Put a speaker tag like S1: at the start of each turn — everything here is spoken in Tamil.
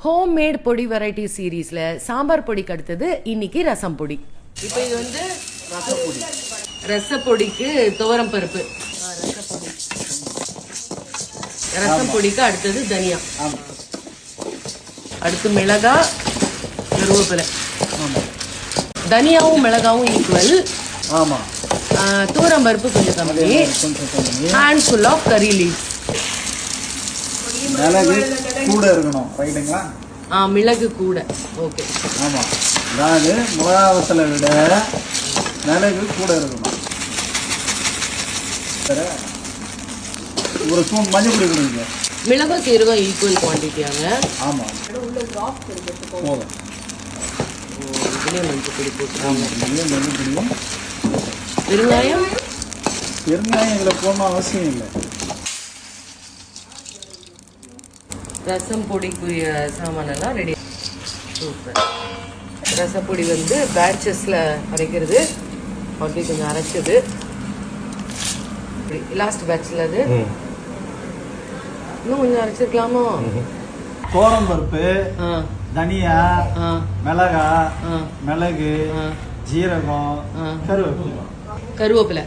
S1: ஹோம் மேட் பொடி வெரைட்டி சீரீஸ்ல சாம்பார் பொடிக்கு அடுத்தது இன்னைக்கு ரசம் பொடி. இப்போ இது வந்து ரசப்பொடி. ரசப்பொடிக்கு துவரம் பருப்பு, ரசம் பொடிக்கு அடுத்தது தனியா, அடுத்து மிளகா, கருவேப்பிலை. தனியாவும் மிளகாவும் ஈக்குவல். துவரம் பருப்பு கொஞ்சம் கம்மி. Handful of curry leaves.
S2: மிளகு கூட இருக்கணும், ரைட்டுங்களா?
S1: மிளகு கூட. ஓகே.
S2: ஆமா, அதாவது மிளகாவத்தலை விட மிளகு கூட இருக்கணும். சரி, ஒரு ஸ்பூன் மஞ்சள் பொடி கொடுங்க.
S1: மிளகு சீரகம் ஈக்குவல் குவான்டிட்டியாங்க.
S2: ஆமா, போதும்.
S1: இதுலேயே மஞ்சள் பொடி போட்டு.
S2: மஞ்சள் பொடியும்
S1: பெருங்காயம்.
S2: பெருங்காயம் இதில் போடணும் அவசியம் இல்லை.
S1: ரசம் பொடிக்குரிய சாமானெல்லாம் ரெடி. சூப்பர். ரசப்பொடி வந்து பேட்சஸில் அரைக்கிறது. அப்படி கொஞ்சம் அரைச்சது லாஸ்ட் பேட்சில். அது இன்னும் கொஞ்சம் அரைச்சிருக்கலாமோ?
S2: துவரம் பருப்பு, தனியா, மிளகா, மிளகு, ஜீரகம், கருவேப்பிலை.
S1: கருவேப்பிலை.